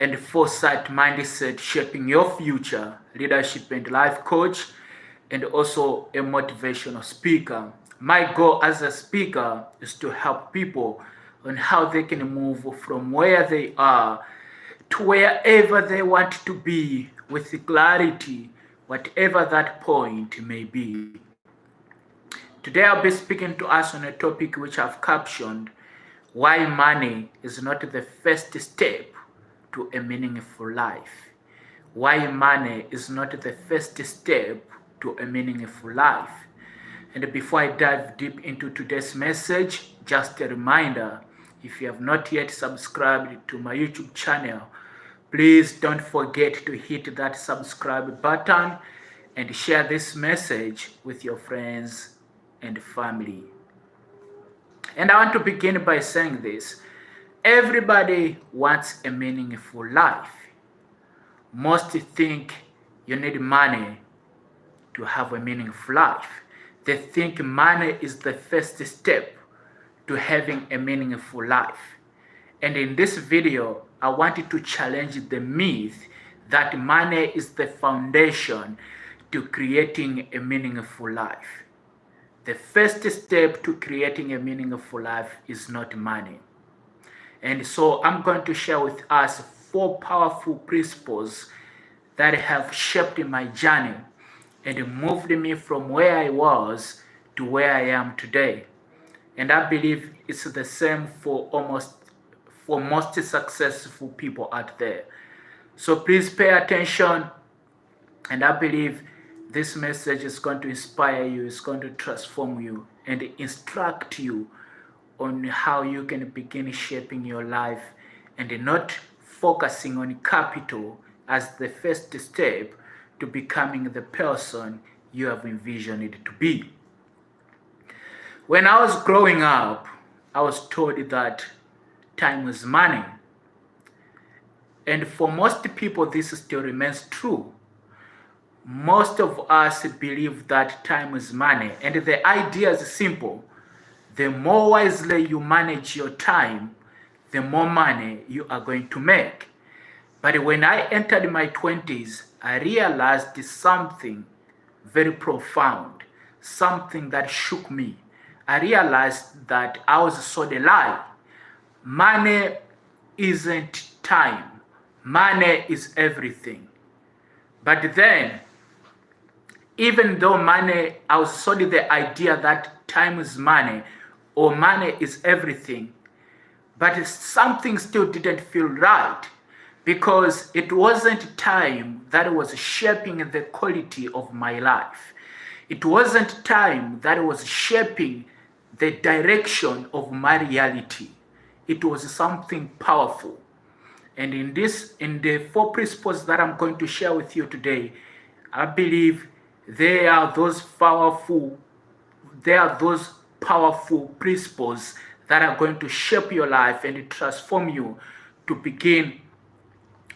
and foresight mindset, shaping your future, leadership and life coach, and also a motivational speaker. My goal as a speaker is to help people on how they can move from where they are to wherever they want to be with clarity, whatever that point may be. Today I'll be speaking to us on a topic which I've captioned, why money is not the first step to a meaningful life. Why money is not the first step to a meaningful life. And before I dive deep into today's message, just a reminder, if you have not yet subscribed to my YouTube channel, please don't forget to hit that subscribe button and share this message with your friends and family. And I want to begin by saying this. Everybody wants a meaningful life. Most think you need money to have a meaningful life. They think money is the first step to having a meaningful life. And in this video, I wanted to challenge the myth that money is the foundation to creating a meaningful life. The first step to creating a meaningful life is not money. And so I'm going to share with us 4 powerful principles that have shaped my journey and moved me from where I was to where I am today. And I believe it's the same for most successful people out there. So please pay attention, and I believe this message is going to inspire you, it's going to transform you and instruct you on how you can begin shaping your life and not focusing on capital as the first step to becoming the person you have envisioned it to be. When I was growing up, I was told that time is money. And for most people, this still remains true. Most of us believe that time is money, and the idea is simple. The more wisely you manage your time, the more money you are going to make. But when I entered my 20s, I realized something very profound, something that shook me. I realized that I was sold a lie. Money isn't time. Money is everything. But then, even though I was sold the idea that time is money or money is everything, but something still didn't feel right, because it wasn't time that was shaping the quality of my life. It wasn't time that was shaping the direction of my reality. It was something powerful. And in the 4 principles that I'm going to share with you today, I believe they are those powerful principles that are going to shape your life and transform you to begin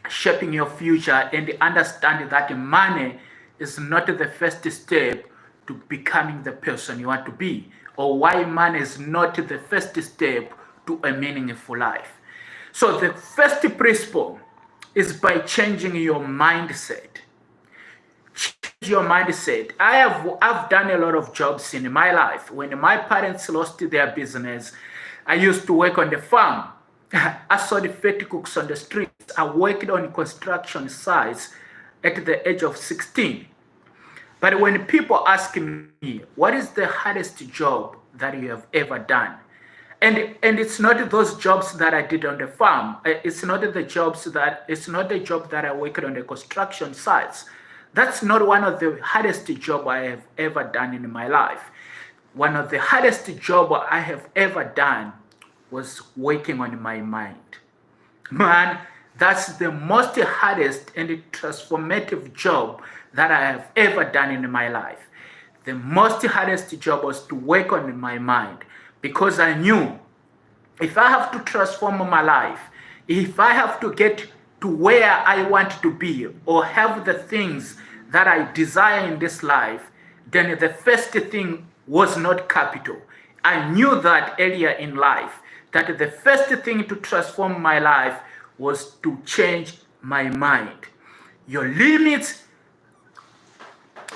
shaping your future and understand that money is not the first step to becoming the person you want to be, or why money is not the first step to a meaningful life. So the first principle is by changing your mindset. Change your mindset. I've done a lot of jobs in my life. When my parents lost their business, I used to work on the farm. I sold vetkoeks on the streets. I worked on construction sites at the age of 16. But when people ask me, what is the hardest job that you have ever done? And it's not those jobs that I did on the farm. It's not the job that I worked on the construction sites. That's not one of the hardest job I have ever done in my life. One of the hardest job I have ever done was working on my mind. Man, that's the most hardest and transformative job that I have ever done in my life. The most hardest job was to work on my mind, because I knew if I have to transform my life, if I have to get to where I want to be or have the things that I desire in this life, then the first thing was not capital. I knew that earlier in life, that the first thing to transform my life was to change my mind. Your limits,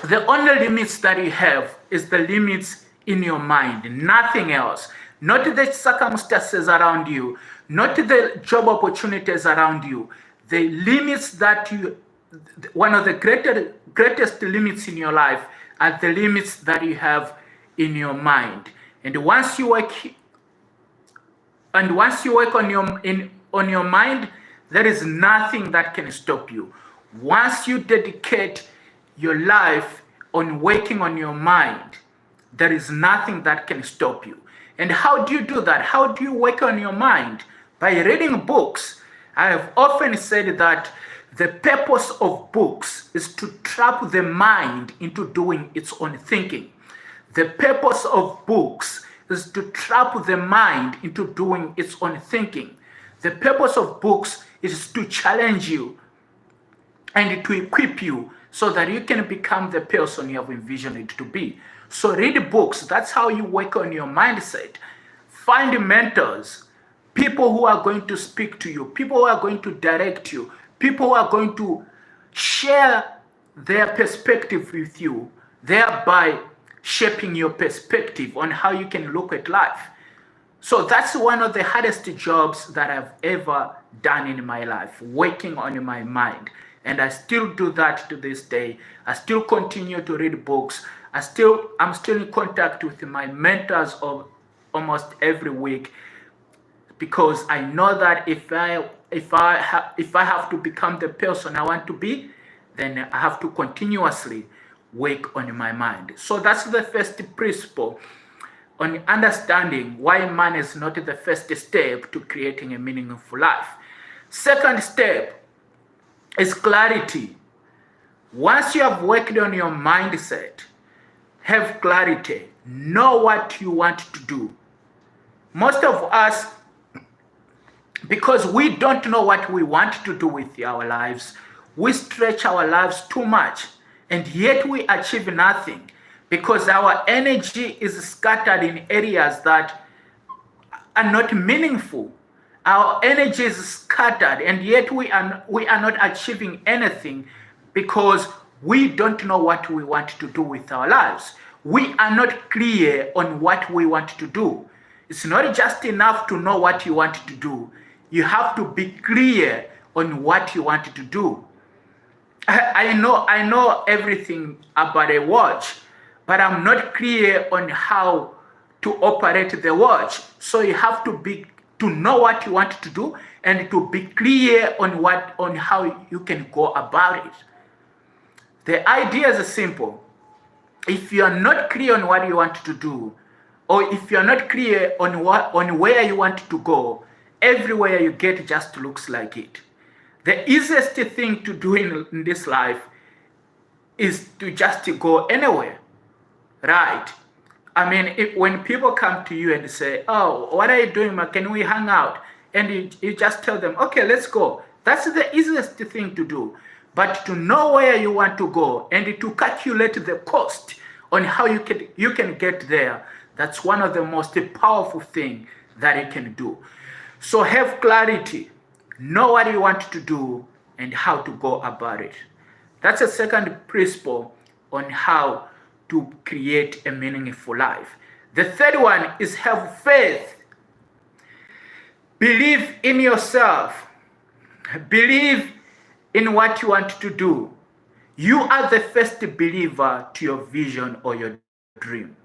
the only limits that you have is the limits in your mind, nothing else. Not the circumstances around you, not the job opportunities around you. The limits that you, one of the greatest limits in your life are the limits that you have in your mind. And once you work on your mind, there is nothing that can stop you. Once you dedicate your life on working on your mind, there is nothing that can stop you. And how do you do that? How do you work on your mind? By reading books. I have often said that the purpose of books is to trap the mind into doing its own thinking. The purpose of books is to trap the mind into doing its own thinking. The purpose of books is to challenge you and to equip you so that you can become the person you have envisioned it to be. So read books. That's how you work on your mindset. Find mentors, people who are going to speak to you, people who are going to direct you, people who are going to share their perspective with you, thereby shaping your perspective on how you can look at life. So that's one of the hardest jobs that I've ever done in my life, working on my mind. And I still do that to this day. I still continue to read books. I'm still in contact with my mentors of almost every week, because I know that if I have to become the person I want to be, then I have to continuously work on my mind. So that's the first principle on understanding why money is not the first step to creating a meaningful life. Second step is clarity. Once you have worked on your mindset, have clarity, know what you want to do. Most of us, because we don't know what we want to do with our lives, we stretch our lives too much, and yet we achieve nothing because our energy is scattered in areas that are not meaningful. Our energy is scattered, and yet we are not achieving anything because we don't know what we want to do with our lives. We are not clear on what we want to do. It's not just enough to know what you want to do. You have to be clear on what you want to do. I know everything about a watch, but I'm not clear on how to operate the watch. So you have to know what you want to do and to be clear on how you can go about it. The idea is simple. If you are not clear on what you want to do, or if you are not clear on where you want to go, everywhere you get just looks like it. The easiest thing to do in this life is to just go anywhere, right? I mean, when people come to you and say, "Oh, what are you doing, man? Can we hang out?" And you just tell them, "Okay, let's go." That's the easiest thing to do. But to know where you want to go and to calculate the cost on how you can get there, that's one of the most powerful things that you can do. So have clarity, know what you want to do and how to go about it. That's a second principle on how to create a meaningful life. The third one is have faith. Believe in yourself. Believe in what you want to do. You are the first believer to your vision or your dream.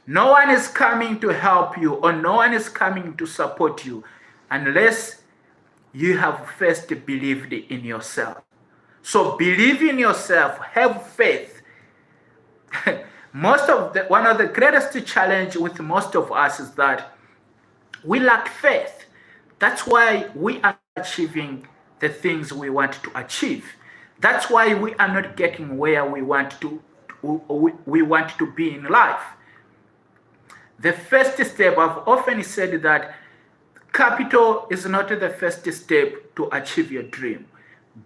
No one is coming to help you, or no one is coming to support you unless you have first believed in yourself. So believe in yourself, have faith. One of the greatest challenge with most of us is that we lack faith. That's why we are achieving the things we want to achieve. That's why we are not getting where we want to be in life. The first step, I've often said that capital is not the first step to achieve your dream.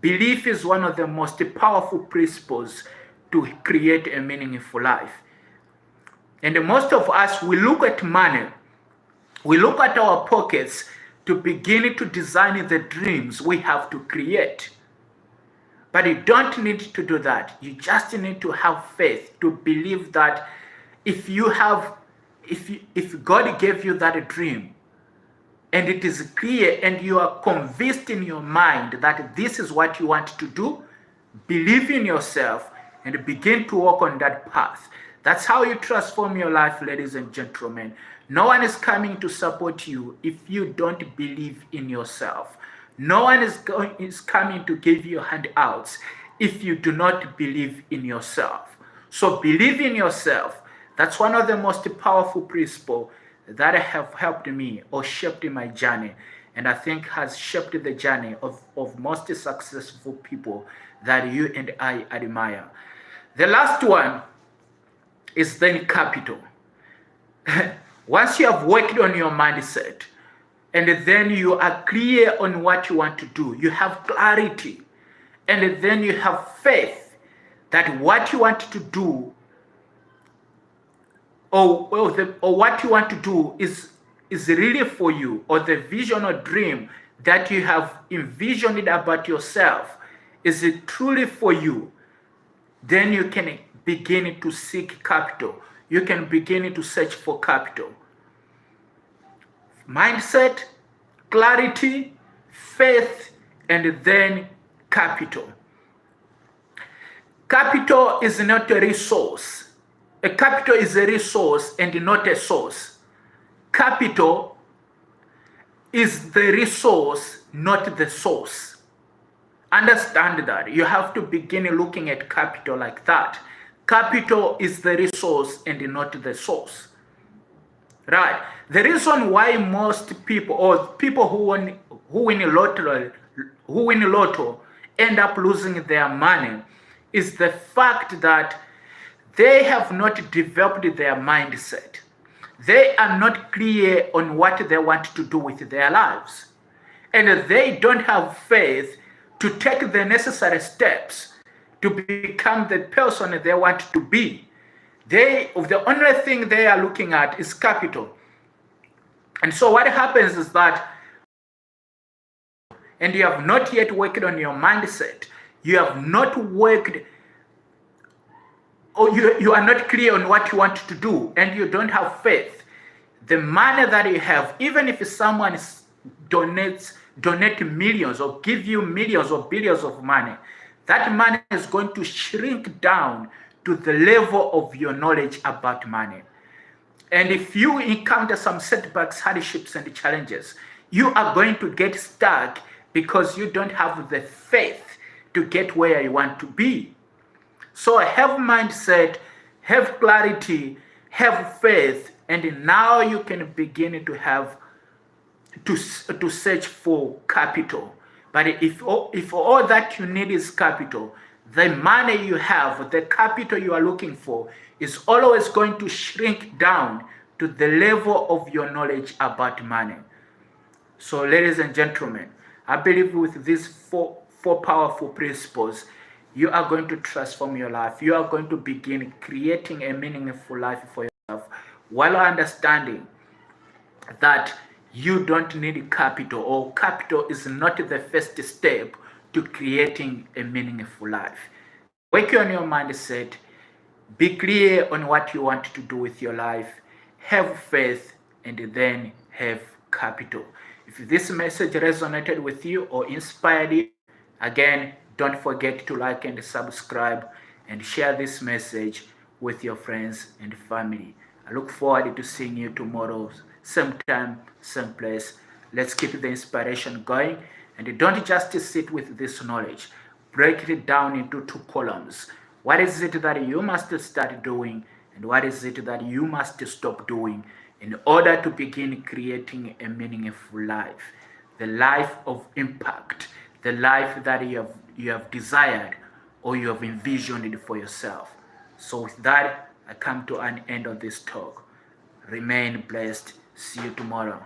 Belief is one of the most powerful principles to create a meaningful life. And most of us, we look at money, we look at our pockets, to begin to design the dreams we have to create. But you don't need to do that. You just need to have faith, to believe that if God gave you that dream, and it is clear and you are convinced in your mind that this is what you want to do, believe in yourself and begin to walk on that path. That's how you transform your life, ladies and gentlemen. No one is coming to support you if you don't believe in yourself. No one is coming to give you handouts if you do not believe in yourself. So believe in yourself. That's one of the most powerful principles that have helped me or shaped my journey, and I think has shaped the journey of most successful people that you and I admire. The last one is then capital. Once you have worked on your mindset and then you are clear on what you want to do, you have clarity, and then you have faith that what you want to do or what you want to do is really for you, or the vision or dream that you have envisioned about yourself is it truly for you, then you can begin to seek capital. You can begin to search for capital. Mindset, clarity, faith, and then capital. Capital is not a resource. A capital is a resource and not a source. Capital is the resource, not the source. Understand that. You have to begin looking at capital like that. Capital is the resource and not the source. Right? The reason why most people, or people who win lotto end up losing their money is the fact that they have not developed their mindset. They are not clear on what they want to do with their lives. And they don't have faith to take the necessary steps to become the person they want to be. The only thing they are looking at is capital. And so what happens is that, and you have not yet worked on your mindset, you have not worked, or you are not clear on what you want to do, and you don't have faith. The money that you have, even if someone donate millions or give you millions or billions of money, that money is going to shrink down to the level of your knowledge about money. And if you encounter some setbacks, hardships, and challenges, you are going to get stuck because you don't have the faith to get where you want to be. So have mindset, have clarity, have faith, and now you can begin to have to search for capital. But if all that you need is capital, the money you have, the capital you are looking for, is always going to shrink down to the level of your knowledge about money. So, ladies and gentlemen, I believe with these four powerful principles, you are going to transform your life. You are going to begin creating a meaningful life for yourself, while understanding that you don't need capital, or capital is not the first step to creating a meaningful life. Work on your mindset, be clear on what you want to do with your life, have faith, and then have capital. If this message resonated with you or inspired you, again, don't forget to like and subscribe and share this message with your friends and family. I look forward to seeing you tomorrow, same time, same place. Let's keep the inspiration going, and don't just sit with this knowledge. Break it down into two columns. What is it that you must start doing, and what is it that you must stop doing in order to begin creating a meaningful life, the life of impact, the life that you have desired or you have envisioned for yourself. So with that, I come to an end of this talk. Remain blessed. See you tomorrow.